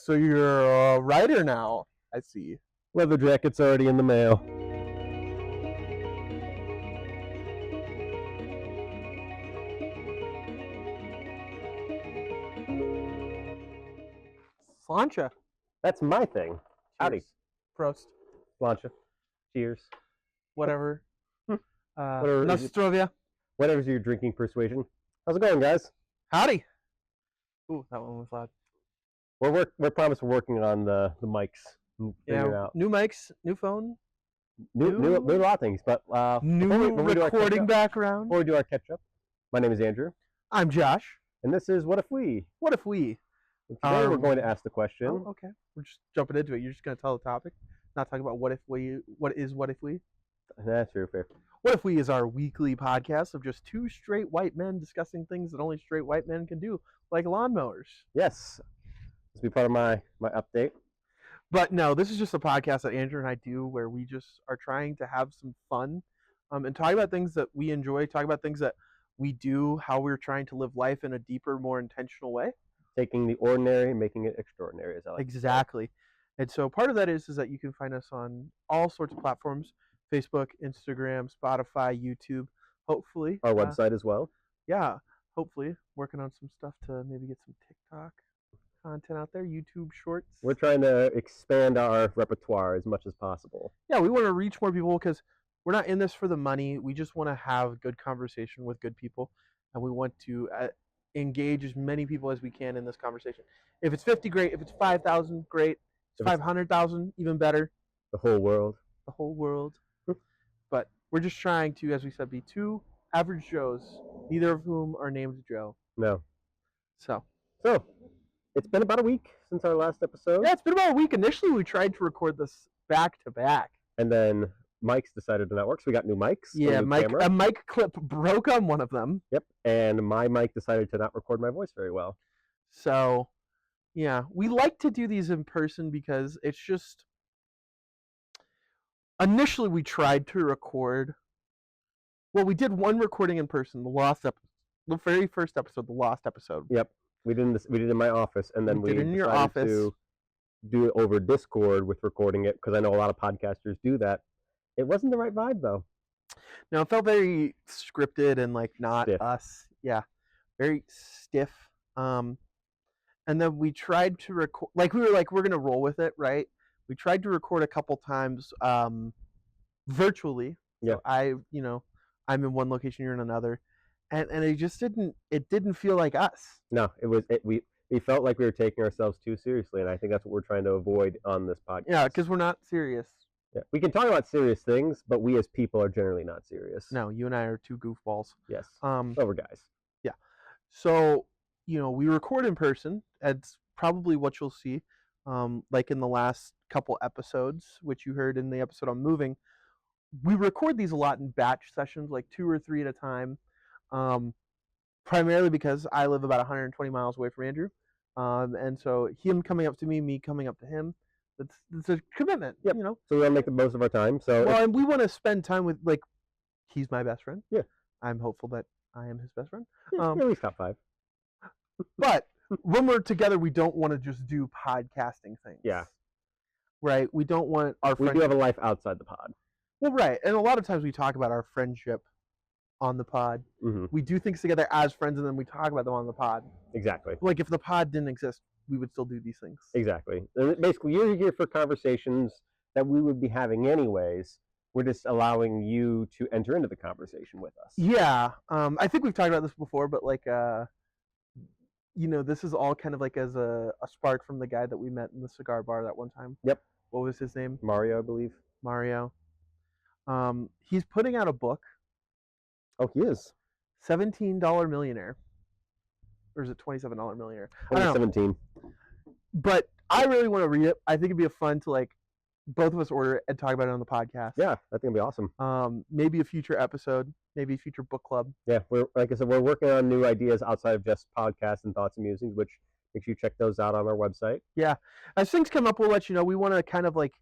So you're a writer now. I see. Leather jacket's already in the mail. Slancha. That's my thing. Howdy. Cheers. Prost. Slancha. Cheers. Whatever. Whatever is it- Nostrovia. Whatever's your drinking persuasion. How's it going, guys? Howdy. Ooh, that one was loud. We're promised we're working on the mics. Yeah, It out. new mics, new phone, New a lot of things, but new before we do our recording catch-up- background. Before we do our catch up, my name is Andrew, I'm Josh. and this is What If We? What if we? Today we're going to ask the question. Oh, okay. We're just jumping into it. You're just going to tell the topic, not talking about what if we. What if we? That's true, fair. What If We is our weekly podcast of just two straight white men discussing things that only straight white men can do, like lawnmowers. Yes, this will be part of my update. But no, this is just a podcast that Andrew and I do where we just are trying to have some fun and talk about things that we enjoy, talk about things that we do, how we're trying to live life in a deeper, more intentional way. Taking the ordinary and making it extraordinary, as I like to say. Exactly. And so part of that is that you can find us on all sorts of platforms: Facebook, Instagram, Spotify, YouTube, hopefully. Our website as well. Yeah, hopefully. Working on some stuff to maybe get some TikTok content out there, YouTube shorts. We're trying to expand our repertoire as much as possible. Yeah, we want to reach more people because we're not in this for the money. We just want to have good conversation with good people, and we want to engage as many people as we can in this conversation. If it's 50, great. If it's 5,000, great. If it's 500,000, even better. The whole world. The whole world. But we're just trying to, as we said, be two average Joes, neither of whom are named Joe. No. So It's been about a week since our last episode. yeah, it's been about a week. Initially, we tried to record this back to back. And then mics decided to not work, so we got new mics. Yeah, a new camera. a mic clip broke on one of them. Yep. And my mic decided to not record my voice very well. So, yeah, we like to do these in person because it's just. Initially, we tried to record. Well, we did one recording in person, the very first episode, the lost episode. Yep. We did it in my office, and then We did it in your decided office. to do it over Discord with recording it, because I know a lot of podcasters do that. It wasn't the right vibe, though. No, it felt very scripted and like not Stiff. us. Yeah, very stiff. And then we tried to record, like we were like, we're gonna roll with it, right? We tried to record a couple times virtually. Yeah. So I'm in one location, you're in another, and it just didn't feel like us. No, we felt like we were taking ourselves too seriously, and I think that's what we're trying to avoid on this podcast. Yeah, because we're not serious. Yeah. We can talk about serious things, but we as people are generally not serious. No, you and I are two goofballs. Yes. So we're guys. So, we record in person. It's probably what you'll see, like in the last couple episodes, which you heard in the episode on moving. We record these a lot in batch sessions, like 2 or 3 at a time, primarily because I live about 120 miles away from Andrew. And so him coming up to me coming up to him, it's a commitment, Yep. So we want to make the most of our time. So Well, and we want to spend time with, like, he's my best friend. Yeah. I'm hopeful that I am his best friend. at least top 5. But when we're together, we don't want to just do podcasting things. Yeah. Right? We don't want our We friendship. do have a life outside the pod. Well, right. And a lot of times we talk about our friendship on the pod. Mm-hmm. We do things together as friends, and then we talk about them on the pod. Exactly. Like, if the pod didn't exist, we would still do these things. Exactly. And basically, you're here for conversations that we would be having anyways. We're just allowing you to enter into the conversation with us. Yeah. I think we've talked about this before, but, like, this is all kind of like as a spark from the guy that we met in the cigar bar that one time. Yep. What was his name? Mario, I believe. Mario. He's putting out a book, Oh, he is. $17 Millionaire. Or is it $27 Millionaire? I don't know. 2017. But I really want to read it. I think it'd be fun to, like, both of us order it and talk about it on the podcast. Yeah, I think it'd be awesome. Maybe a future episode, maybe a future book club. Yeah, like I said, we're working on new ideas outside of just podcasts and thoughts and musings, which make sure you check those out on our website. Yeah. As things come up, we'll let you know. We want to kind of, like,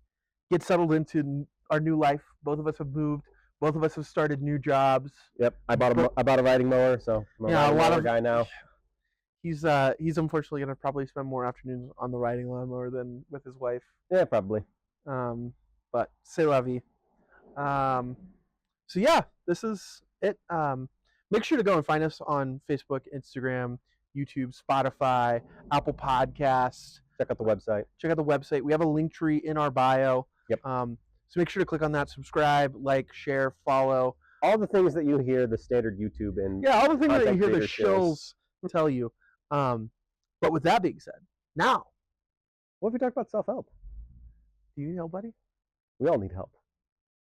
get settled into our new life. Both of us have moved. Both of us have started new jobs. Yep, I bought a riding mower, so I'm a riding mower guy now. He's unfortunately gonna probably spend more afternoons on the riding lawnmower than with his wife. Yeah, probably. But c'est la vie. So yeah, this is it. Make sure to go and find us on Facebook, Instagram, YouTube, Spotify, Apple Podcasts. Check out the website. Check out the website. We have a link tree in our bio. Yep. So make sure to click on that, subscribe, like, share, follow. All the things that you hear the standard YouTube and Yeah, all the things that you content hear the creator shares. shills tell you. But with that being said, now, What if we talk about self-help? do you know, buddy? We all need help.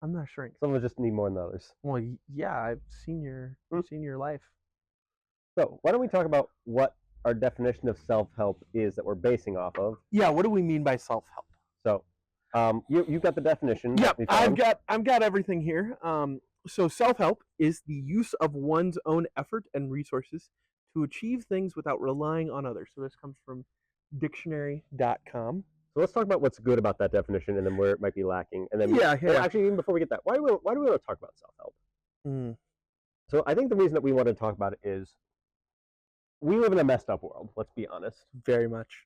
I'm not sure. Some of us just need more than others. Well, yeah, I've seen your life. So why don't we talk about what our definition of self-help is that we're basing off of? Yeah, what do we mean by self-help? So you got the definition. that Yep, we I've found. got everything here. So self-help is the use of one's own effort and resources to achieve things without relying on others. So this comes from dictionary.com. So let's talk about what's good about that definition, and then where it might be lacking, and then Yeah. well, actually, even before we get that, why do we want to talk about self-help? Mm, So I think the reason that we want to talk about it is we live in a messed up world. Let's be honest. very much.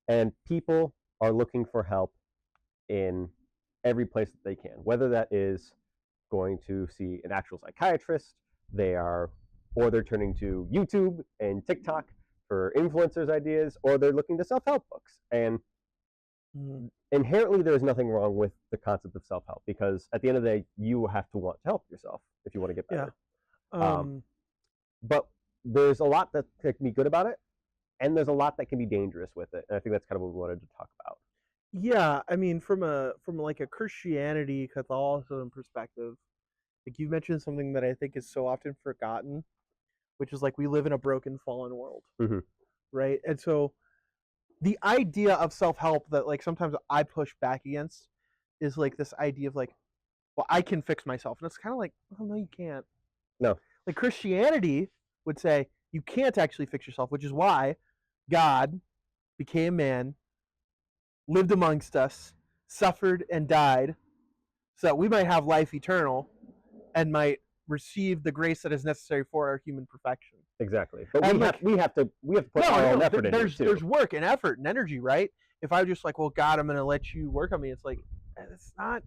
And people are looking for help in every place that they can, whether that is going to see an actual psychiatrist, or they're turning to YouTube and TikTok for influencers' ideas, or they're looking to self-help books. And Mm, inherently, there is nothing wrong with the concept of self-help, because at the end of the day, you have to want to help yourself if you want to get better. But there's a lot that can be good about it, and there's a lot that can be dangerous with it. And I think that's kind of what we wanted to talk about. yeah, I mean, from like a Christianity, Catholicism perspective, like you mentioned something that I think is so often forgotten, which is like we live in a broken, fallen world, Mhm. right? And so the idea of self-help that like sometimes I push back against is like this idea of like, well, I can fix myself, and it's kind of like, oh no, you can't. No. Like Christianity would say you can't actually fix yourself, which is why God became man, lived amongst us, suffered and died, so that we might have life eternal and might receive the grace that is necessary for our human perfection. Exactly. But And we have to put our own effort into it too. there's work and effort and energy, right? If I was just like, well, God, I'm going to let you work on me, it's like that's not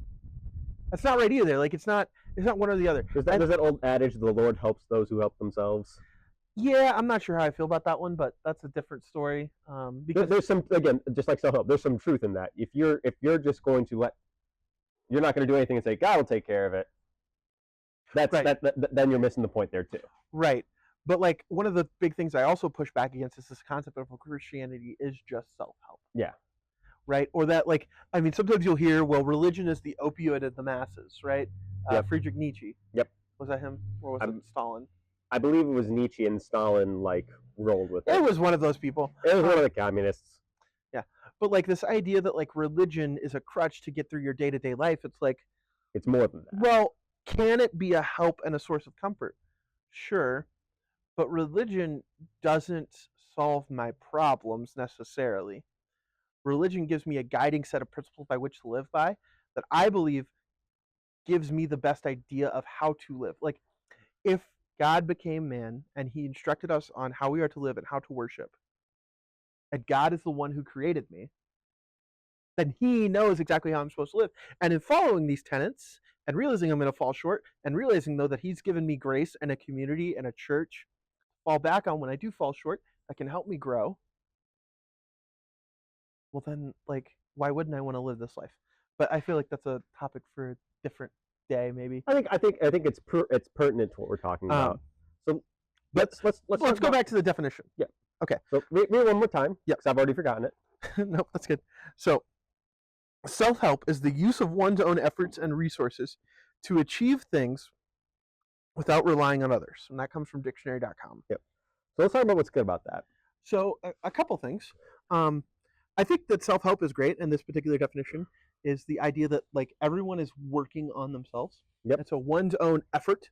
right either. Like it's not one or the other. There's that old adage, the Lord helps those who help themselves. Yeah, I'm not sure how I feel about that one, but that's a different story. Because There's some, again, just like self-help, there's some truth in that. If you're just going to you're not going to do anything and say God will take care of it, Right. then you're missing the point there too. right. But like one of the big things I also push back against is this concept of Christianity is just self-help. Yeah. Right? Or that like I mean sometimes you'll hear, well, religion is the opioid of the masses, right? Yep. Friedrich Nietzsche. Yep. Was that him? Or was it Stalin? I believe it was Nietzsche, and Stalin rolled with it. It was one of those people. It was one of the communists. But like this idea that like religion is a crutch to get through your day-to-day life, it's like, It's more than that. well, can it be a help and a source of comfort? Sure. But religion doesn't solve my problems necessarily. Religion gives me a guiding set of principles by which to live by that I believe gives me the best idea of how to live. Like, if God became man and he instructed us on how we are to live and how to worship, and God is the one who created me, then he knows exactly how I'm supposed to live. And in following these tenets and realizing I'm going to fall short and realizing, though, that he's given me grace and a community and a church to fall back on when I do fall short that can help me grow, well, then, like, why wouldn't I want to live this life? But I feel like that's a topic for a different day, maybe. I think it's pertinent to what we're talking about. So let's go back to the definition. Yeah. Okay. So read it one more time. Yep. Because I've already forgotten it. Nope, that's good. So, self-help is the use of one's own efforts and resources to achieve things without relying on others. And that comes from dictionary.com. So let's talk about what's good about that. So, a couple things. I think that self-help is great, and this particular definition is the idea that like everyone is working on themselves. Yep. And so one's own effort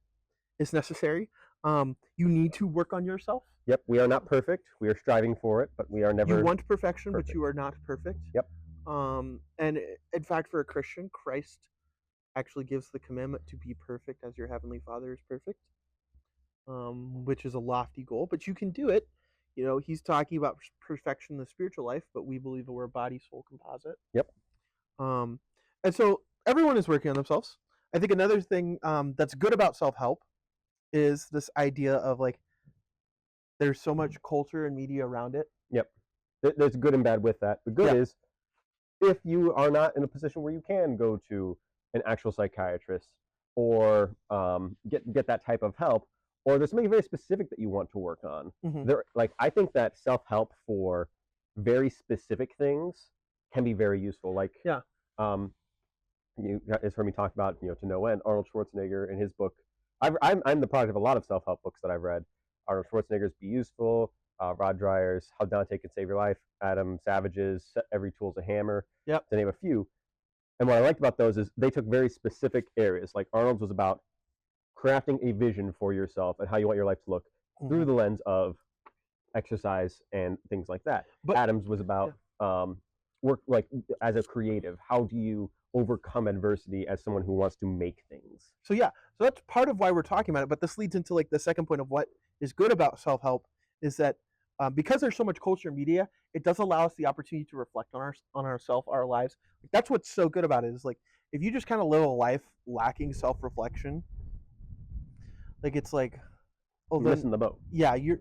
is necessary. You need to work on yourself. Yep. We are not perfect. We are striving for it, but we are never. You want perfection, perfect. but you are not perfect. Yep. And in fact, for a Christian, Christ actually gives the commandment to be perfect as your heavenly Father is perfect, which is a lofty goal, but you can do it. he's talking about perfection in the spiritual life, but we believe that we're a body soul composite. Yep. And so everyone is working on themselves. I think another thing that's good about self-help is this idea of like there's so much culture and media around it. Yep. There's good and bad with that. The good Yeah. is if you are not in a position where you can go to an actual psychiatrist or get that type of help, or there's something very specific that you want to work on. Mhm. I think that self-help for very specific things can be very useful. Like, Yeah. You guys heard me talk about, To No End, Arnold Schwarzenegger in his book. I'm the product of a lot of self-help books that I've read. Arnold Schwarzenegger's Be Useful, Rod Dreyer's How Dante Can Save Your Life, Adam Savage's Every Tool's a Hammer, Yep. to name a few. And what I liked about those is they took very specific areas. Like Arnold's was about crafting a vision for yourself and how you want your life to look through the lens of exercise and things like that. But Adams was about work, like as a creative. How do you overcome adversity as someone who wants to make things? So that's part of why we're talking about it. But this leads into like the second point of what is good about self-help is that because there's so much culture and media, it does allow us the opportunity to reflect on ourselves, our lives. Like, that's what's so good about it is like if you just kind of live a life lacking self-reflection, like it's like, oh, You're missing the boat. Yeah, you're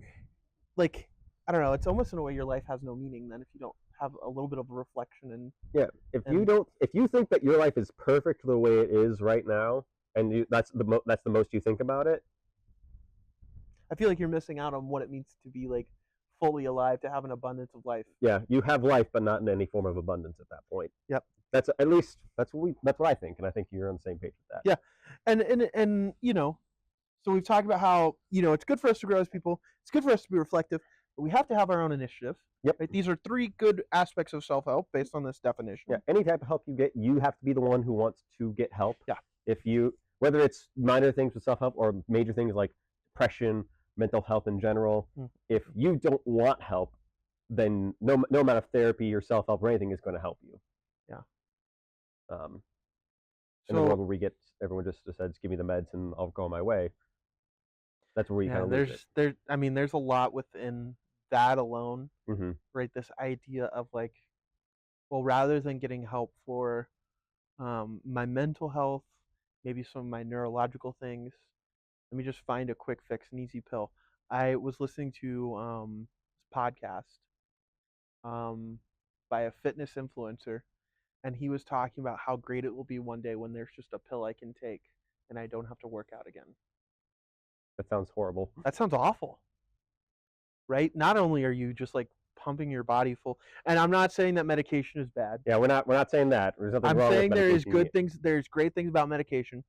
like, I don't know. It's almost in a way your life has no meaning then if you don't have a little bit of a reflection and if you think that your life is perfect the way it is right now, and that's the most you think about it, I feel like you're missing out on what it means to be like fully alive, to have an abundance of life. Yeah, you have life, but not in any form of abundance at that point. Yep. That's at least that's what I think, and I think you're on the same page with that. Yeah, and so we've talked about how it's good for us to grow as people. It's good for us to be reflective, but we have to have our own initiative. Yep. Right? These are three good aspects of self-help based on this definition. Yeah. Any type of help you get, you have to be the one who wants to get help. Yeah. Whether it's minor things with self-help or major things like depression, mental health in general, if you don't want help, then no amount of therapy or self-help or anything is going to help you. Yeah. In the world where we get everyone just decides, give me the meds and I'll go on my way. That's where we kind of lose it. There's a lot within that alone, right? This idea of like, well, rather than getting help for my mental health, maybe some of my neurological things, let me just find a quick fix, an easy pill. I was listening to this podcast by a fitness influencer, and he was talking about how great it will be one day when there's just a pill I can take and I don't have to work out again. That sounds horrible. That sounds awful, right? Not only are you just like pumping your body full, and I'm not saying that medication is bad. Yeah, we're not saying that. There's nothing I'm wrong saying with there is medication. good things. There's great things about medication.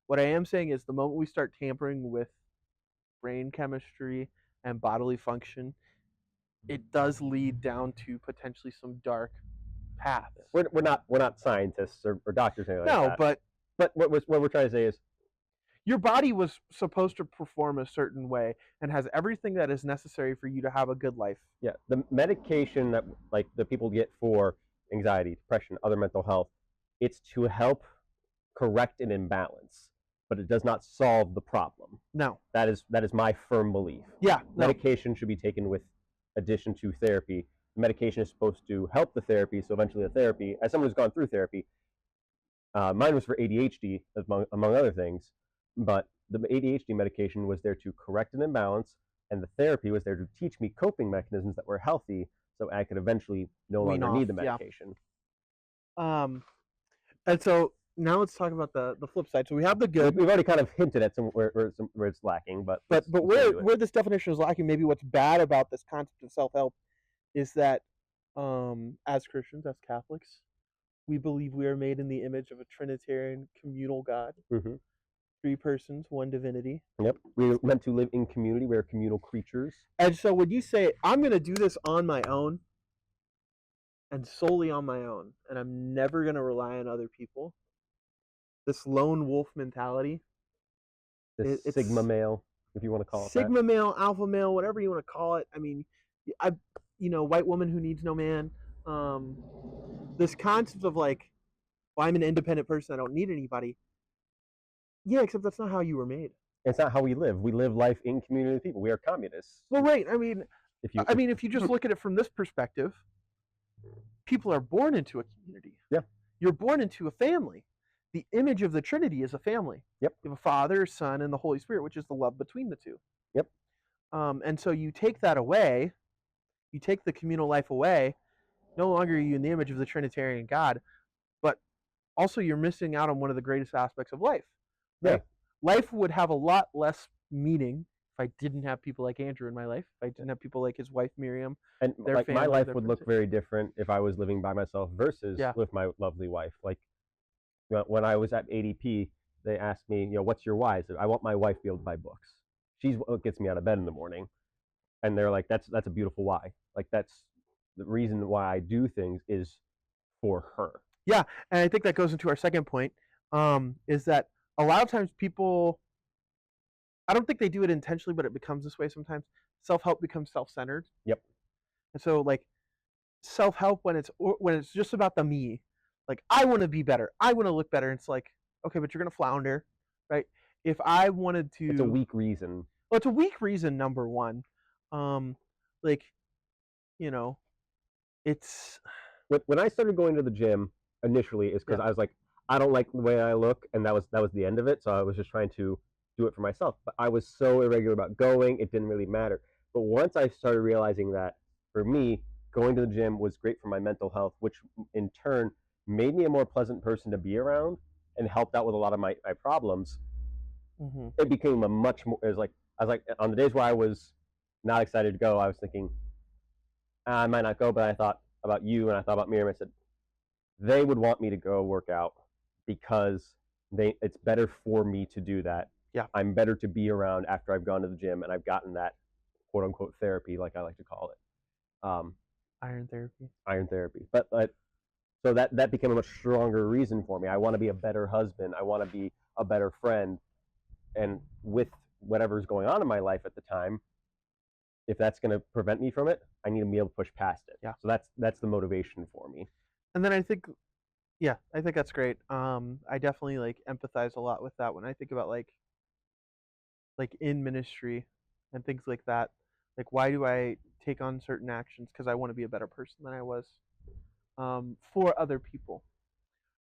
What I am saying is the moment we start tampering with brain chemistry and bodily function, it does lead down to potentially some dark paths. We're not scientists or doctors or anything like that. No, but what we're trying to say is your body was supposed to perform a certain way and has everything that is necessary for you to have a good life. Yeah, the medication that like the people get for anxiety, depression, other mental health, it's to help correct an imbalance, but it does not solve the problem. No. That is my firm belief. Yeah. Medication should be taken with addition to therapy. Medication is supposed to help the therapy, so eventually the therapy, as someone who's gone through therapy, mine was for ADHD among other things, but the ADHD medication was there to correct an imbalance, and the therapy was there to teach me coping mechanisms that were healthy, so I could eventually no longer need the medication. Yeah. And so now let's talk about the flip side. So we have the good. We've already kind of hinted at where it's lacking, but where this definition is lacking, maybe what's bad about this concept of self-help is that as Christians, as Catholics, we believe we are made in the image of a Trinitarian communal God. Mm-hmm. 3 persons, 1 divinity. Yep. We're meant to live in community. We're communal creatures. And so when you say, I'm going to do this on my own and solely on my own, and I'm never going to rely on other people, this lone wolf mentality. This Sigma male, if you want to call it Sigma male, alpha male, whatever you want to call it. I mean, white woman who needs no man. This concept of like, well, I'm an independent person. I don't need anybody. Yeah, except that's not how you were made. It's not how we live. We live life in community with people. We are communists. Well, right. I mean, If you, I mean, if you just look at it from this perspective, people are born into a community. Yeah. You're born into a family. The image of the Trinity is a family. Yep. You have a Father, Son, and the Holy Spirit, which is the love between the two. Yep. And so you take that away, you take the communal life away, no longer are you in the image of the Trinitarian God, but also you're missing out on one of the greatest aspects of life. Yeah. Right? Life would have a lot less meaning if I didn't have people like Andrew in my life, if I didn't have people like his wife Miriam. and their like my family, life their would look friends. very different if I was living by myself versus Yeah. with my lovely wife. Like when I was at ADP, they asked me, what's your why? I said, I want my wife to be able to buy books. She's what gets me out of bed in the morning. And they're like, that's a beautiful why. Like that's the reason why I do things is for her. Yeah, and I think that goes into our second point, is that a lot of times people, I don't think they do it intentionally, but it becomes this way sometimes. Self-help becomes self-centered. Yep. And so like self-help when it's just about the me, like I want to be better, I want to look better. It's like, okay, but you're gonna flounder, right? If I wanted to, It's a weak reason. well, it's a weak reason, number one. Like, it's When I started going to the gym initially, is because Yeah. I was like, I don't like the way I look, and that was the end of it. So I was just trying to do it for myself. But I was so irregular about going; it didn't really matter. But once I started realizing that for me, going to the gym was great for my mental health, which in turn made me a more pleasant person to be around and helped out with a lot of my problems. Mhm. It became a much more. It was like I was like on the days where I was not excited to go, I was thinking I might not go, but I thought about you and I thought about Miriam. I said they would want me to go work out because it's better for me to do that. Yeah. I'm better to be around after I've gone to the gym and I've gotten that quote unquote therapy, like I like to call it, Iron therapy. iron therapy. But so that became a much stronger reason for me. I want to be a better husband. I want to be a better friend. And with whatever's going on in my life at the time, if that's going to prevent me from it, I need to be able to push past it. Yeah. So that's the motivation for me. And then I think that's great. I definitely like empathize a lot with that when I think about like in ministry and things like that. Like, why do I take on certain actions? Because I want to be a better person than I was, for other people.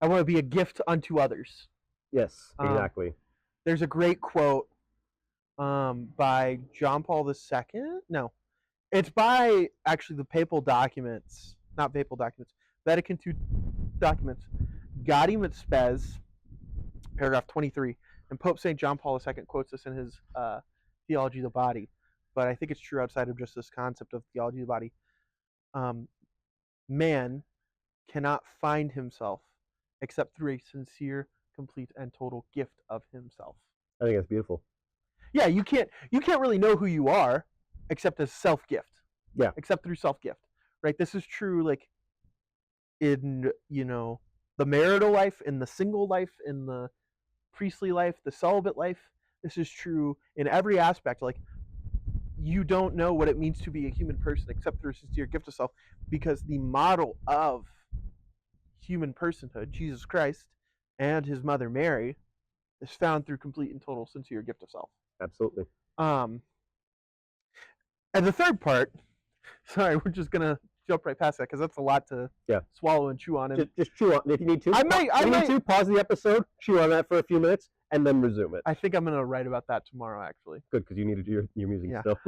I want to be a gift unto others. Yes, Um, exactly. There's a great quote by John Paul II. No, it's by actually the papal documents, not papal documents, Vatican II documents. Gaudium et Spes, paragraph 23. And Pope St. John Paul II quotes this in his Theology of the Body. But I think it's true outside of just this concept of theology of the body. Man cannot find himself except through a sincere, complete, and total gift of himself. I think that's beautiful. Yeah, you can't really know who you are except as self-gift. Yeah. Except through self-gift. Right? This is true like in, the marital life, in the single life, in the priestly life, the celibate life. This is true in every aspect. Like, you don't know what it means to be a human person except through a sincere gift of self, because the model of human personhood, Jesus Christ and his mother Mary, is found through complete and total sincere gift of self. Absolutely. And the third part, sorry, we're just gonna jump right past that because that's a lot to swallow and chew on. And just chew on if you need to. I might need to pause the episode, chew on that for a few minutes, and then resume it. I think I'm gonna write about that tomorrow, actually. Good, because you need to do your music still.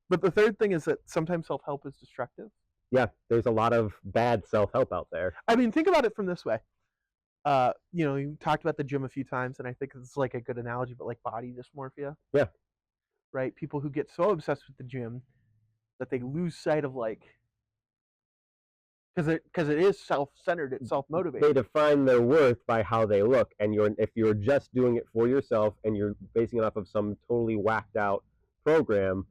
But the third thing is that sometimes self-help is destructive. Yeah, there's a lot of bad self-help out there. I mean, think about it from this way. You talked about the gym a few times, and I think it's like a good analogy, but like body dysmorphia. Yeah. Right? People who get so obsessed with the gym that they lose sight of because it is self-centered, it's self-motivated. They define their worth by how they look, and if you're just doing it for yourself and you're basing it off of some totally whacked out program,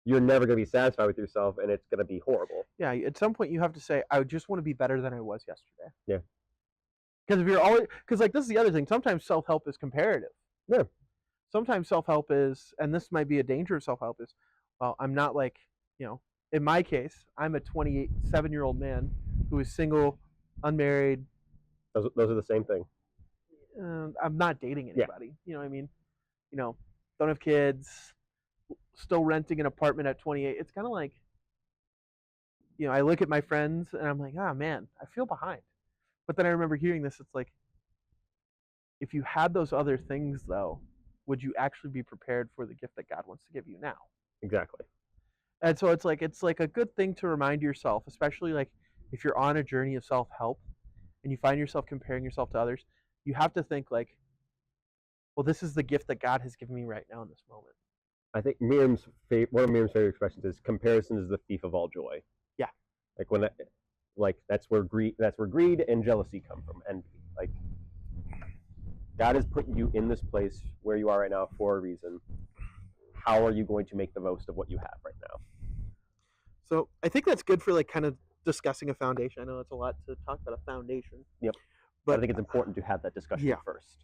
you're never going to be satisfied with yourself, and it's going to be horrible. Yeah, at some point you have to say, I just want to be better than I was yesterday. Yeah. Because if you're always, because like this is the other thing, sometimes self-help is comparative. Yeah. Sometimes self-help is, and this might be a danger of self-help, is, well, I'm not like, in my case, I'm a 27-year-old man who is single, unmarried. Those are the same thing. I'm not dating anybody. You know what I mean? Don't have kids, still renting an apartment at 28. It's kind of like, I look at my friends and I'm like, ah, man, I feel behind. But then I remember hearing this. It's like, if you had those other things, though, would you actually be prepared for the gift that God wants to give you now? Exactly. And so it's like a good thing to remind yourself, especially like if you're on a journey of self-help and you find yourself comparing yourself to others, you have to think like, well, this is the gift that God has given me right now in this moment. I think one of Miriam's favorite expressions is comparison is the thief of all joy. Yeah. Like that's where greed and jealousy come from. And like God has put you in this place where you are right now for a reason. How are you going to make the most of what you have right now? So I think that's good for like kind of discussing a foundation. I know it's a lot to talk about a foundation. Yep. But I think it's important to have that discussion first.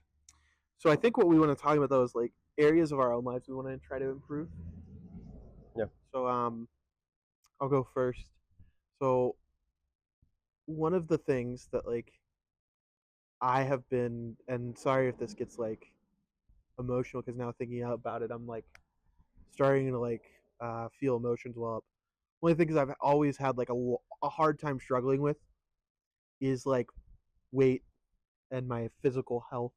So I think what we want to talk about though is like areas of our own lives we want to try to improve. Yeah. So I'll go first. So one of the things that like I have been, and sorry if this gets like emotional because now thinking about it, I'm like starting to like feel emotions well up. One of the things I've always had like a hard time struggling with is like weight and my physical health,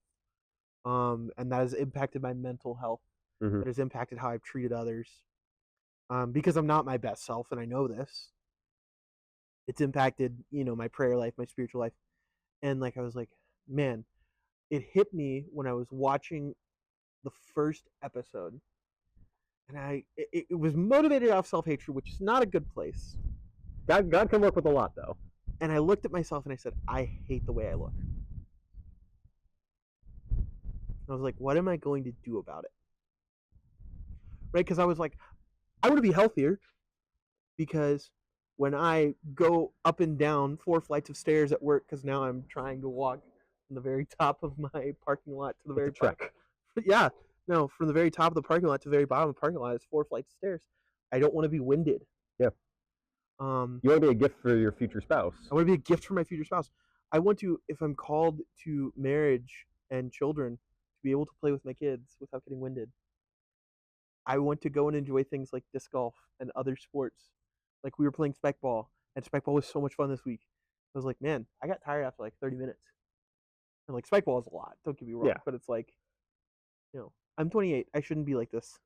and that has impacted my mental health. Mm-hmm. That has impacted how I've treated others, because I'm not my best self, and I know this. It's impacted, my prayer life, my spiritual life, and like I was like, man, it hit me when I was watching the first episode, and it was motivated off self-hatred, which is not a good place. God can work with a lot though. And I looked at myself and I said, I hate the way I look. I was like, what am I going to do about it? Right? Because I was like, I want to be healthier, because when I go up and down 4 flights of stairs at work, because now I'm trying to walk from the very top of my parking lot to the very trek. Yeah, no, from the very top of the parking lot to the very bottom of the parking lot is 4 flights of stairs. I don't want to be winded. Yeah. You want to be a gift for your future spouse. I want to be a gift for my future spouse. I want to, if I'm called to marriage and children, to be able to play with my kids without getting winded. I want to go and enjoy things like disc golf and other sports. Like we were playing spike ball, and spike ball was so much fun this week. I was like, man, I got tired after like 30 minutes. And like spike ball is a lot, don't get me wrong, but it's like, I'm 28. I shouldn't be like this.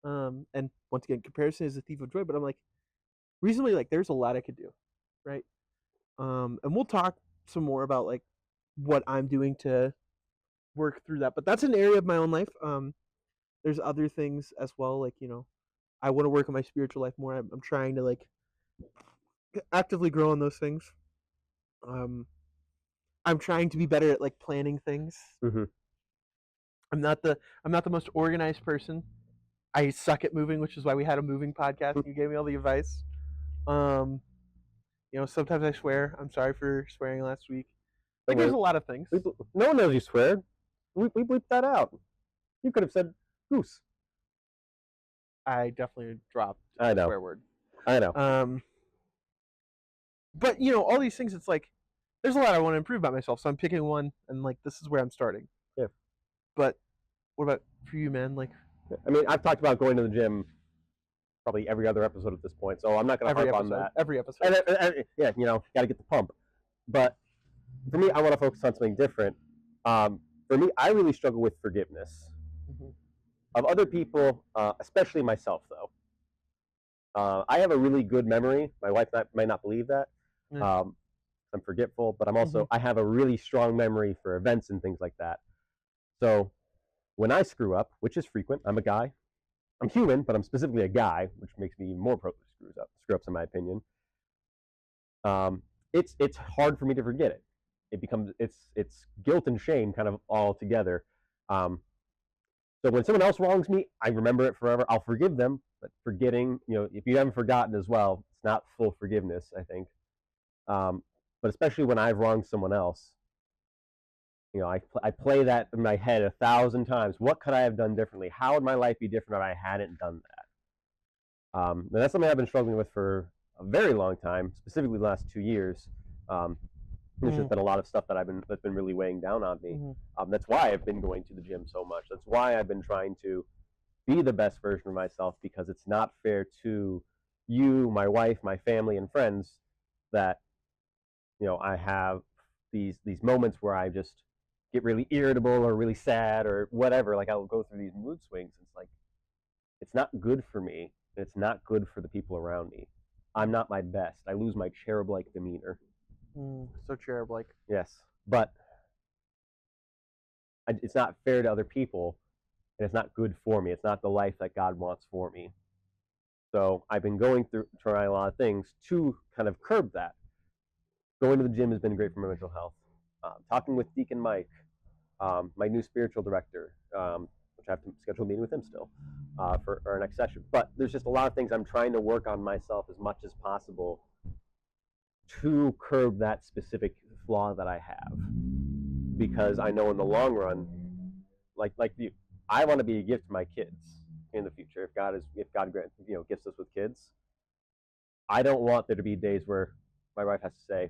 And once again, comparison is a thief of joy. But I'm like, recently, like there's a lot I could do, right? And we'll talk some more about like what I'm doing to work through that. But that's an area of my own life. There's other things as well, like I want to work on my spiritual life more. I'm trying to like actively grow on those things. I'm trying to be better at like planning things. Mm-hmm. I'm not the most organized person. I suck at moving, which is why we had a moving podcast. And you gave me all the advice. Sometimes I swear. I'm sorry for swearing last week. Like there's a lot of things. No one knows you swear. We bleeped that out. You could have said goose. I definitely dropped a swear word. I know. But all these things, it's like there's a lot I want to improve about myself. So I'm picking one, and like this is where I'm starting. Yeah. But what about for you, man? Like, I mean, I've talked about going to the gym probably every other episode at this point, so I'm not going to harp on that. Every episode. And, yeah, got to get the pump. But for me, I want to focus on something different. For me, I really struggle with forgiveness of other people, especially myself, though. I have a really good memory. My wife might not believe that. I'm forgetful, but I'm also I have a really strong memory for events and things like that. So when I screw up, which is frequent, I'm a guy. I'm human, but I'm specifically a guy, which makes me even more prone to screw ups in my opinion. It's hard for me to forget it. It becomes it's guilt and shame kind of all together. So when someone else wrongs me, I remember it forever. I'll forgive them, but forgetting, if you haven't forgotten as well, it's not full forgiveness, I think. But especially when I've wronged someone else, I play that in my head 1,000 times. What could I have done differently? How would my life be different if I hadn't done that? And that's something I've been struggling with for a very long time, specifically the last 2 years. There's just been a lot of stuff that's been really weighing down on me. That's why I've been going to the gym so much. That's why I've been trying to be the best version of myself, because it's not fair to you, my wife, my family, and friends that I have these moments where I just get really irritable or really sad or whatever. Like, I'll go through these mood swings. It's like, it's not good for me. And it's not good for the people around me. I'm not my best. I lose my cherub-like demeanor. So cherub-like. Yes, but it's not fair to other people, and it's not good for me. It's not the life that God wants for me. So I've been trying a lot of things to kind of curb that. Going to the gym has been great for my mental health. Talking with Deacon Mike, my new spiritual director, which I have to schedule a meeting with him still for our next session. But there's just a lot of things I'm trying to work on myself as much as possible to curb that specific flaw that I have, because I know in the long run, like you, I want to be a gift to my kids in the future. If God grants, gifts us with kids, I don't want there to be days where my wife has to say,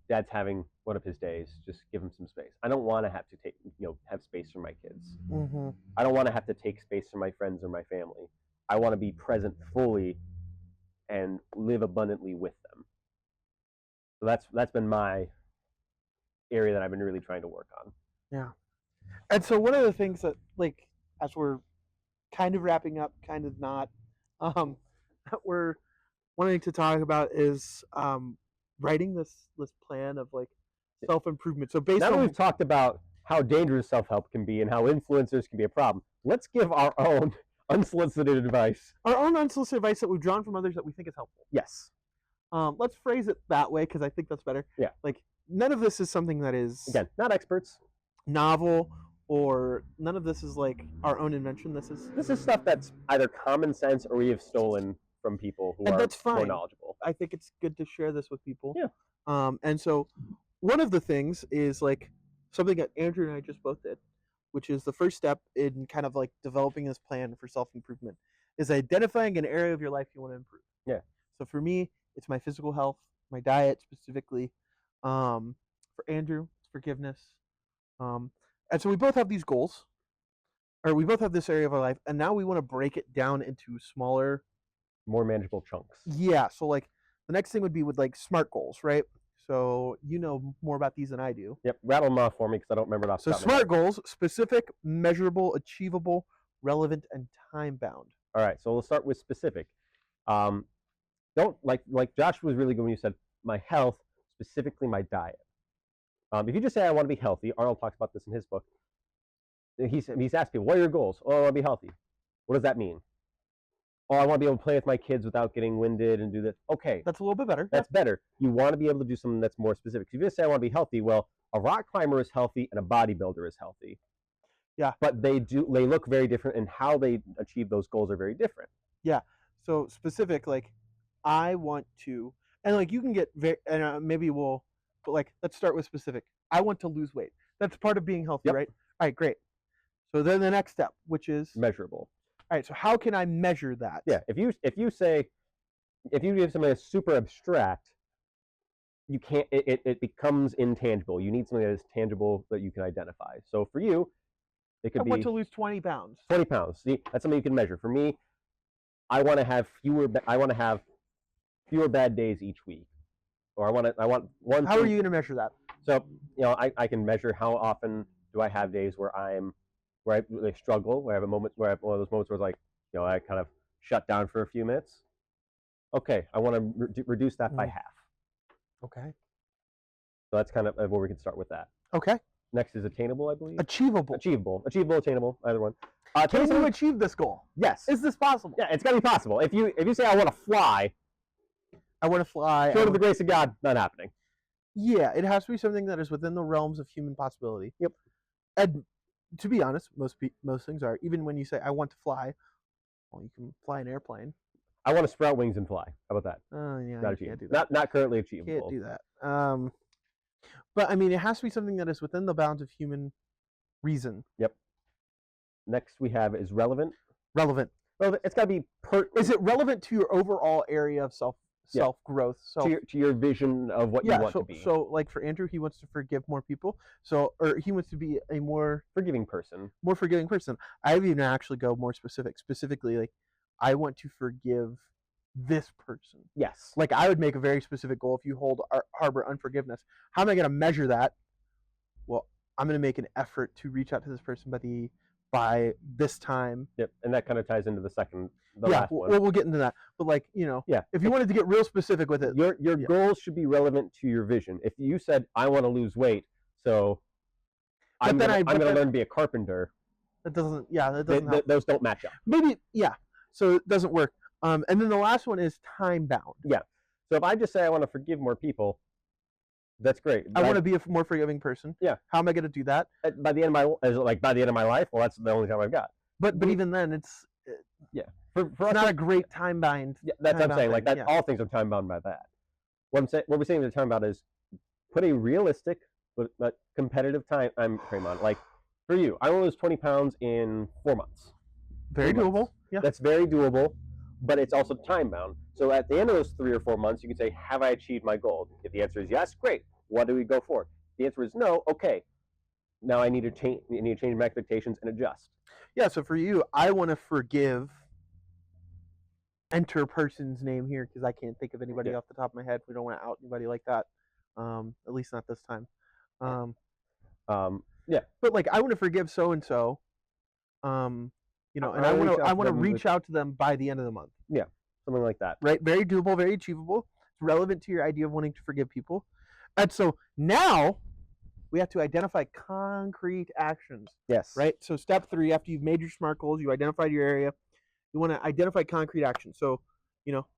Dad's having one of his days, just give him some space. I don't want to have to have space for my kids. Mm-hmm. I don't want to have to take space from my friends or my family. I want to be present fully and live abundantly with them. So that's been my area that I've been really trying to work on. Yeah. And so one of the things that, like, as we're kind of wrapping up, kind of not, that we're wanting to talk about is writing this plan of like self-improvement. So based now that on we've talked about how dangerous self-help can be and how influencers can be a problem, let's give our own unsolicited advice. Our own unsolicited advice that we've drawn from others that we think is helpful. Yes. Let's phrase it that way, because I think that's better. Yeah. Like, none of this is something that is, again, not experts, novel, or none of this is like our own invention. This is stuff that's either common sense or we have stolen from people who are that's fine. more knowledgeable. I think it's good to share this with people. Yeah. And so one of the things is like something that Andrew and I just both did, which is the first step in kind of like developing this plan for self-improvement, is identifying an area of your life you want to improve. Yeah. So for me, it's my physical health, my diet specifically. For Andrew, it's forgiveness. And so we both have these goals, or we both have this area of our life, and now we want to break it down into smaller, more manageable chunks. Yeah. So like the next thing would be with like SMART goals, right? So you know more about these than I do. Yep. Rattle them off for me because I don't remember it off the So top of my head. SMART goals: specific, measurable, achievable, relevant, and time bound. All right. So we'll start with specific. Don't like Josh was really good when you said my health, specifically my diet. If you just say I want to be healthy, Arnold talks about this in his book. He's asked people, what are your goals? Oh, I want to be healthy. What does that mean? Oh, I want to be able to play with my kids without getting winded and do this. Okay, That's a little bit better. that's better. You want to be able to do something that's more specific. If you just say I want to be healthy, well, a rock climber is healthy and a bodybuilder is healthy. Yeah. But they look very different, and how they achieve those goals are very different. Yeah. So specific, like I want to, and like you can get very, and maybe we'll, but like let's start with specific. I want to lose weight. That's part of being healthy, Yep. right? All right, great. So then the next step, which is Measurable. all right. So how can I measure that? Yeah. If you give something that's super abstract, you can't. It becomes intangible. You need something that is tangible that you can identify. So for you, it could I be want to lose 20 pounds. 20 pounds. See, that's something you can measure. For me, I want to have fewer bad days each week, or I want one. How are you going to measure that? So I can measure how often do I have days where I really struggle, where I have a moment where I have one of those moments where it's like I kind of shut down for a few minutes. Okay, I want to reduce that by half. Okay. So that's kind of where we can start with that. Okay. Next is attainable, I believe. Achievable. Achievable, attainable, either one. Can you achieve this goal? Yes. Is this possible? Yeah, it's got to be possible. If you say I want to fly, I want to fly. short of the grace of God, not happening. Yeah, it has to be something that is within the realms of human possibility. Yep. And to be honest, most things are. Even when you say I want to fly, well, you can fly an airplane. I want to sprout wings and fly. How about that? Oh yeah, Not you can't do that. Not currently achievable. Can't do that. But I mean, it has to be something that is within the bounds of human reason. Yep. Next we have is relevant. Relevant. Relevant. It's got to be Is it relevant to your overall area of self Yeah. self growth. To your vision of what you yeah, want so to be. so like for Andrew, he wants to forgive more people. Or he wants to be a more Forgiving person. forgiving person. I would even actually go more specific. Specifically, like I want to forgive this person. Yes. Like I would make a very specific goal. If you harbor unforgiveness, how am I going to measure that? Well, I'm going to make an effort to reach out to this person by this time. Yep. And that kind of ties into the Yeah, last one. well, we'll get into that. But like, Yeah. if you wanted to get real specific with it, Your yeah. goals should be relevant to your vision. If you said, I want to lose weight, so I'm going to learn to be a carpenter, that doesn't help. those don't match up. Maybe, yeah. So it doesn't work. And then the last one is time bound. Yeah. So if I just say I want to forgive more people, that's great. I want to be a more forgiving person. Yeah. How am I going to do that? By the end of my life, well, that's the only time I've got. But even then, it's For us, not a great time bind. Yeah, that's what I'm saying. Like that, yeah. all things are time bound by that. What we're saying with time bound is put a realistic but competitive time frame on. Like for you, I want to lose 20 pounds in 4 months. Very 3 doable. months. Yeah. That's very doable, but it's also time bound. So at the end of those 3 or 4 months, you can say, have I achieved my goal? If the answer is yes, great. What do we go for? If the answer is no, okay. Now I need to change my expectations and adjust. Yeah, so for you, I want to forgive. Enter person's name here because I can't think of anybody off the top of my head. We don't want to out anybody like that. At least not this time. Yeah. But like I want to forgive so and so. And I want to reach out to them by the end of the month. Yeah, something like that. Right? Very doable, very achievable. It's relevant to your idea of wanting to forgive people. And so now we have to identify concrete actions. Yes. Right? So step 3, after you've made your SMART goals, you identified your area, you want to identify concrete actions. So,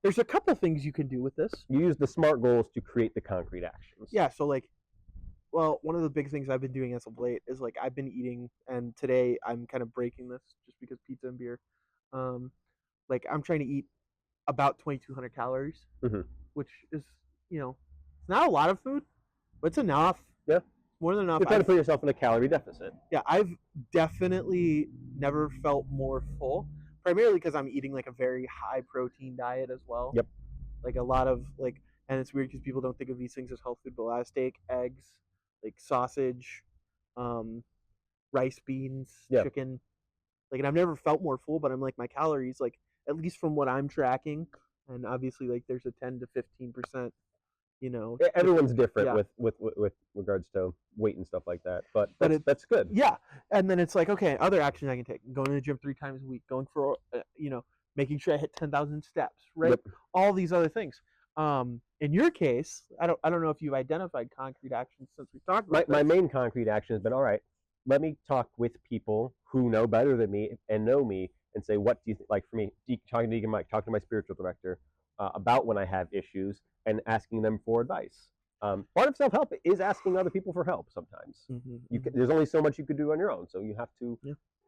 there's a couple things you can do with this. You use the SMART goals to create the concrete actions. Yeah, so one of the big things I've been doing as of late is I've been eating, and today I'm kind of breaking this just because pizza and beer. I'm trying to eat about 2,200 calories, which is, it's not a lot of food, but it's enough. Yeah. More than enough. You're trying to put yourself in a calorie deficit. Yeah, I've definitely never felt more full, primarily because I'm eating a very high protein diet as well. Yep. A lot of and it's weird because people don't think of these things as health food, but a lot of steak, eggs, sausage, rice, beans, chicken. And I've never felt more full, but I'm my calories, at least from what I'm tracking, and obviously there's a 10 to 15%. Everyone's different with regards to weight and stuff like that, but that's good. Yeah, and then it's okay, other actions I can take: going to the gym 3 times a week, going for making sure I hit 10,000 steps, right? Yep. All these other things. In your case, I don't know if you've identified concrete actions since we talked about my main concrete action has been, all right, let me talk with people who know better than me and know me and say, what do you think? For me, talking to Deacon Mike, talking to my spiritual director about when I have issues and asking them for advice. Part of self-help is asking other people for help sometimes. There's only so much you could do on your own, so you have to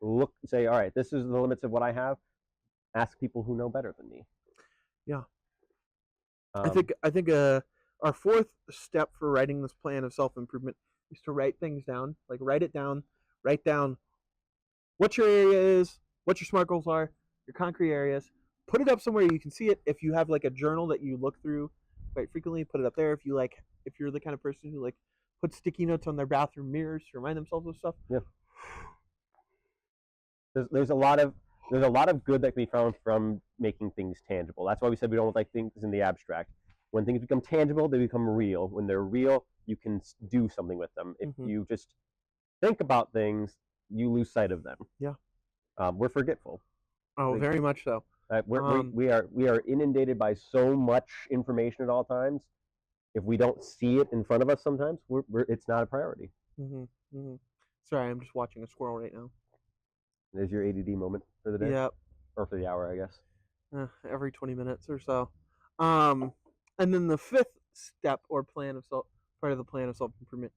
look and say, all right, this is the limits of what I have. Ask people who know better than me. Yeah. I think our 4th step for writing this plan of self-improvement is to write things down. Write it down. Write down what your area is, what your SMART goals are, your concrete areas. Put it up somewhere you can see it. If you have a journal that you look through quite frequently, put it up there. If you're the kind of person who puts sticky notes on their bathroom mirrors to remind themselves of stuff. Yeah. There's a lot of good that can be found from making things tangible. That's why we said we don't like things in the abstract. When things become tangible, they become real. When they're real, you can do something with them. If you just think about things, you lose sight of them. Yeah. We're forgetful. Oh, very much so. We are inundated by so much information at all times. If we don't see it in front of us, sometimes it's not a priority. Sorry, I'm just watching a squirrel right now. There's your ADD moment for the day. Yep. Or for the hour, I guess. Every 20 minutes or so. And then the 5th step or part of the plan of self-improvement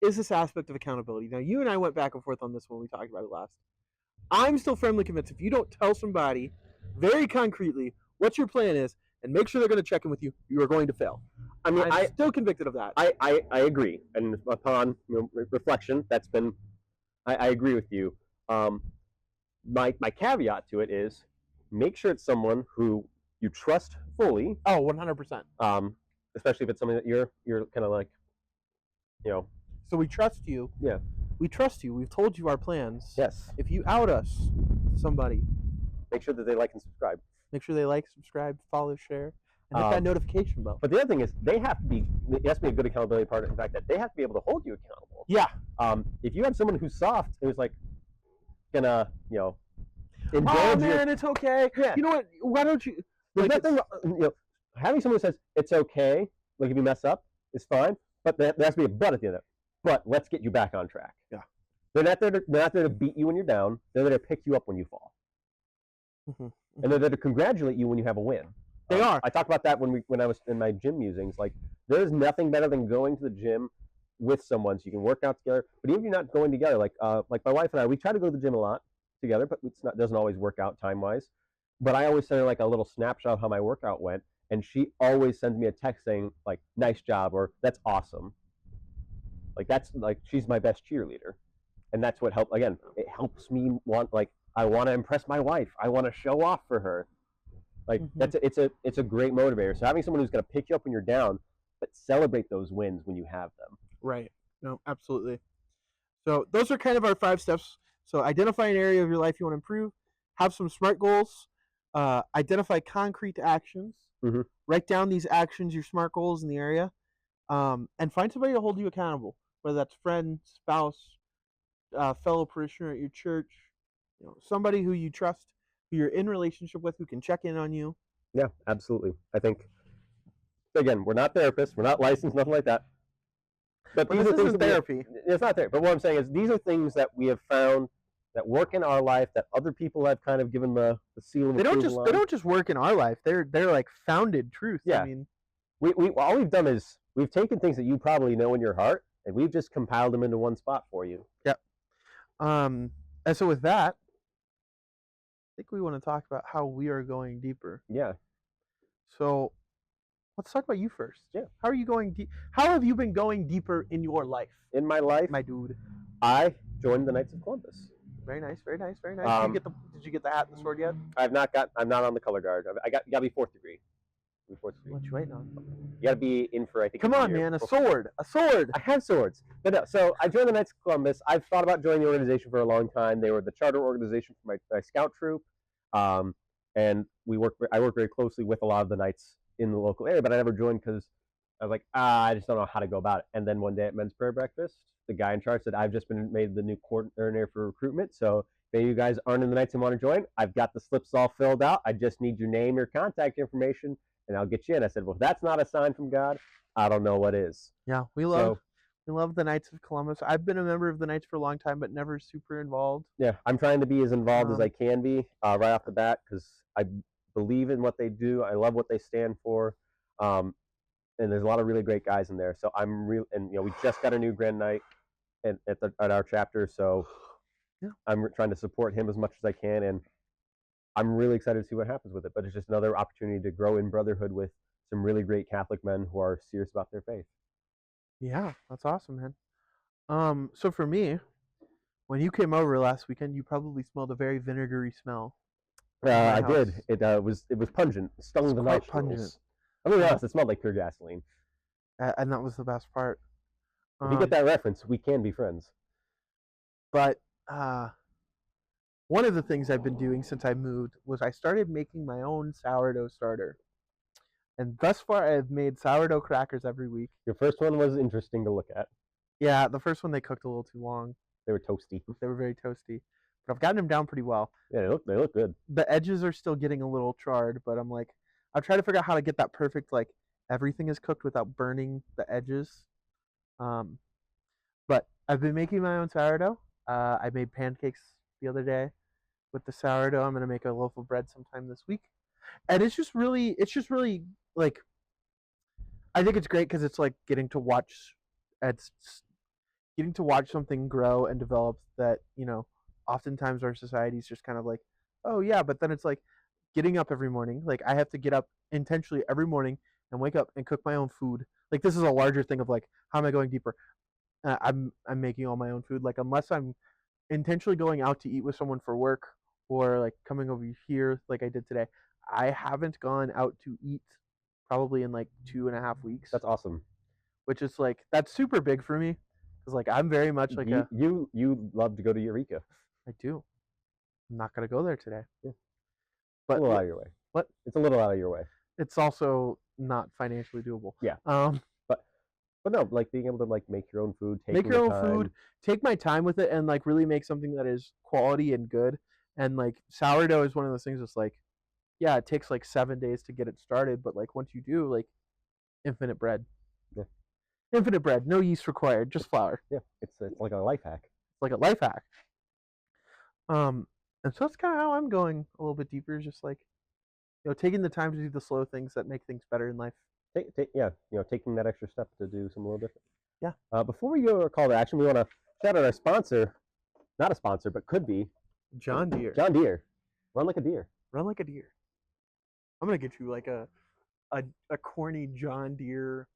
is this aspect of accountability. Now, you and I went back and forth on this when we talked about it last. I'm still firmly convinced if you don't tell somebody very concretely what your plan is and make sure they're going to check in with you, you are going to fail. I'm still convicted of that. I agree. And upon reflection, I agree with you. My caveat to it is make sure it's someone who you trust fully. Oh, 100%. Especially if it's something that you're kind of like, you know, So we trust you. yeah, We trust you. We've told you our plans. yes. If you out us to somebody, Make sure that they like and subscribe. make sure they like, subscribe, follow, share, and hit that notification bell. But the other thing is, they have to be. It has to be a good accountability partner. In fact, that they have to be able to hold you accountable. Yeah. If you have someone who's soft, who's like gonna, indulge Oh your, man, it's okay. Yeah. You know what? Why don't you? there's Like, nothing. Having someone who says it's okay, like if you mess up, is fine. But there has to be a but at the end of it. But let's get you back on track. Yeah. They're not there to beat you when you're down. They're there to pick you up when you fall. Mhm. And they're there to congratulate you when you have a win. They are. I talked about that when I was in my gym musings. Like, there's nothing better than going to the gym with someone so you can work out together. But even if you're not going together, like my wife and I, we try to go to the gym a lot together, but doesn't always work out time wise. But I always send her like a little snapshot of how my workout went, and she always sends me a text saying like "nice job" or "that's awesome." Like, that's like, she's my best cheerleader, and that's what helped. Again, it helps me I want to impress my wife. I want to show off for her. Like, it's a great motivator. So having someone who's going to pick you up when you're down, but celebrate those wins when you have them. Right. No, absolutely. So those are kind of our 5 steps. So identify an area of your life you want to improve, have some SMART goals, identify concrete actions, Mhm. write down these actions, your SMART goals in the area, and find somebody to hold you accountable, whether that's friend, spouse, fellow parishioner at your church, somebody who you trust, who you're in relationship with, who can check in on you. Yeah, absolutely. I think, again, we're not therapists, we're not licensed, nothing like that. But But these this are things isn't that therapy. it's not therapy. But what I'm saying is, these are things that we have found that work in our life, that other people have kind of given the seal of They don't approval they on. don't just work in our life. They're like founded truth. Yeah. I mean, All we've done is we've taken things that you probably know in your heart, and we've just compiled them into one spot for you. and so with that, I think we want to talk about how we are going deeper. Yeah. So let's talk about you first. Yeah. How are you going deep? How have you been going deeper in your life, In my life, my dude? I joined the Knights of Columbus. Very nice, very nice, very nice. Did you get the hat and the sword yet? I'm not on the color guard. You got to be 4th degree. What you waiting on? You got to be in for, I think. Come on, man, a sword. I have swords. But no, so I joined the Knights of Columbus. I've thought about joining the organization for a long time. They were the charter organization for my scout troop. And I work very closely with a lot of the Knights in the local area, but I never joined because I was like, I just don't know how to go about it. And then one day at men's prayer breakfast, the guy in charge said, I've just been made the new coordinator for recruitment. So if any of you guys aren't in the Knights and want to join, I've got the slips all filled out. I just need your name, your contact information, and I'll get you in. I said, well, if that's not a sign from God, I don't know what is. Yeah, we love the Knights of Columbus. I've been a member of the Knights for a long time, but never super involved. Yeah, I'm trying to be as involved as I can be right off the bat, because I believe in what they do. I love what they stand for. And there's a lot of really great guys in there. So I'm real, and we just got a new Grand Knight at our chapter. So yeah, I'm trying to support him as much as I can, and I'm really excited to see what happens with it. But it's just another opportunity to grow in brotherhood with some really great Catholic men who are serious about their faith. Yeah, that's awesome, man. So for me, when you came over last weekend, you probably smelled a very vinegary smell. I did. It was pungent. It stung the nostrils. Pungent. I mean, honest, it smelled like pure gasoline. And that was the best part. If you get that reference, we can be friends. But one of the things I've been doing since I moved was I started making my own sourdough starter. And thus far, I've made sourdough crackers every week. Your first one was interesting to look at. Yeah, the first one they cooked a little too long. They were toasty. They were very toasty. But I've gotten them down pretty well. Yeah, they look good. The edges are still getting a little charred, but I'm like, I'll try to figure out how to get that perfect, like, everything is cooked without burning the edges. But I've been making my own sourdough. I made pancakes the other day with the sourdough. I'm going to make a loaf of bread sometime this week. And it's just really, like, I think it's great because it's like getting to watch something grow and develop that, oftentimes our society is just kind of like, oh yeah, but then it's like getting up every morning. Like, I have to get up intentionally every morning and wake up and cook my own food. Like, this is a larger thing of like, how am I going deeper? I'm making all my own food. Like, unless I'm intentionally going out to eat with someone for work or like coming over here like I did today, I haven't gone out to eat probably in like 2.5 weeks, That's awesome. which is like that's super big for me because like I'm very much like you love to go to Eureka. I do. I'm not gonna go there today, Yeah. It's a but little out of your way. what? It's a little out of your way. It's also not financially doable. Yeah. Um, But no, like being able to like make your own food, make taking your the own time. food, take my time with it, and like really make something that is quality and good. And like sourdough is one of those things that's like, yeah, it takes like 7 days to get it started, but like once you do, like infinite bread. Yeah. Infinite bread, no yeast required, just flour. Yeah, it's like a life hack. It's like a life hack. And so that's kind of how I'm going a little bit deeper, is just like, taking the time to do the slow things that make things better in life. Yeah, taking that extra step to do something a little different. Yeah. Before we go to our call to action, we want to shout out our sponsor. Not a sponsor, but could be John Deere. John Deere. Run like a deer. Run like a deer. I'm gonna get you like a corny John Deere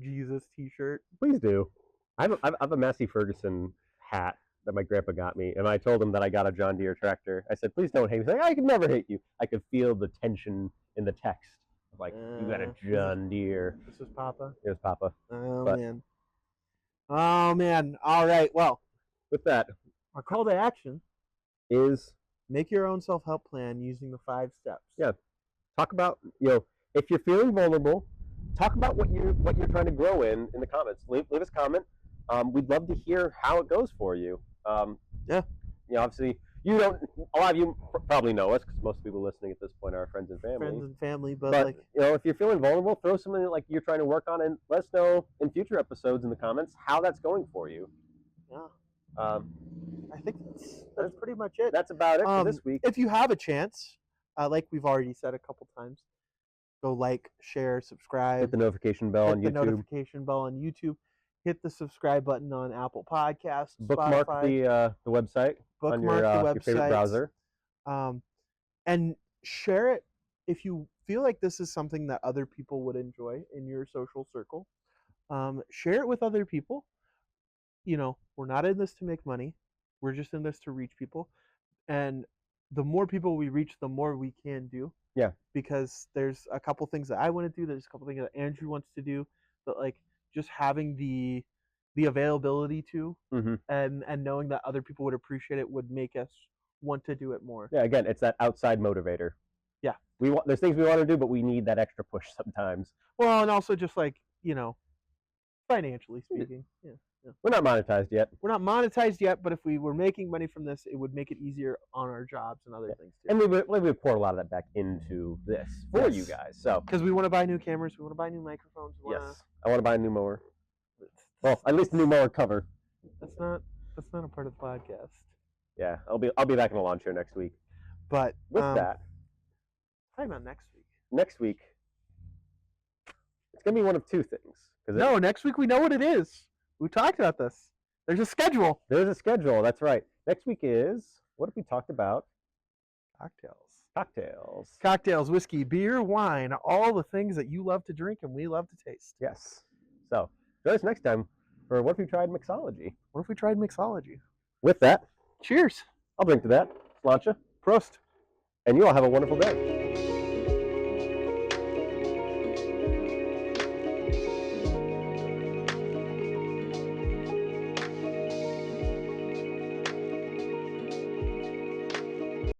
Jesus T-shirt. Please do. I have a Massey Ferguson hat that my grandpa got me, and I told him that I got a John Deere tractor. I said, "Please don't hate me." He's like, "I could never hate you." I could feel the tension in the text. Like, you got a John Deere. This is Papa. It was Papa. Oh But- man. Oh man. All right. Well, With that, our call to action: is make your own self-help plan using the 5 steps. Yeah. talk about if you're feeling vulnerable, talk about what you're trying to grow in the comments. Leave us a comment. We'd love to hear how it goes for you. Yeah. Obviously, you don't. A lot of you probably know us because most people listening at this point are our friends and family. Friends and family, but But like, if you're feeling vulnerable, throw something that, like, you're trying to work on, and let us know in future episodes in the comments how that's going for you. yeah, Um, I think that's pretty much it. that's about it for this week. If you have a chance, like we've already said a couple times, go like, share, subscribe, Hit the notification bell on hit the YouTube. notification bell on YouTube, hit the subscribe button on Apple Podcasts, Bookmark Spotify, the website on your bookmark the favorite websites, browser. And share it if you feel like this is something that other people would enjoy in your social circle. Share it with other people. We're not in this to make money. We're just in this to reach people. And the more people we reach, the more we can do. Yeah. Because there's a couple things that I want to do. There's a couple things that Andrew wants to do. But like just having the availability to Mm-hmm. and knowing that other people would appreciate it would make us want to do it more. Yeah, again, it's that outside motivator. Yeah. There's things we want to do, but we need that extra push sometimes. Well, and also just like, financially speaking. Yeah. We're not monetized yet. We're not monetized yet, but if we were making money from this, it would make it easier on our jobs and other things too. And we would pour a lot of that back into this for you Yes. guys. So, Because we want to buy new cameras, we want to buy new microphones. We wanna, yes, I want to buy a new mower. Well, at least a new mower cover. that's not a part of the podcast. Yeah, I'll be back in the lawn chair next week. But With that, talking about next week. next week, it's gonna be one of two things. No, next week we know what it is. We talked about this. There's a schedule. There's a schedule. That's right. Next week is, what have we talked about? Cocktails. Cocktails. Whiskey, beer, wine, all the things that you love to drink and we love to taste. Yes. So join us next time for What If We Tried Mixology. What if we tried mixology? With that, Cheers. I'll drink to that. Sláinte. Prost. And you all have a wonderful day.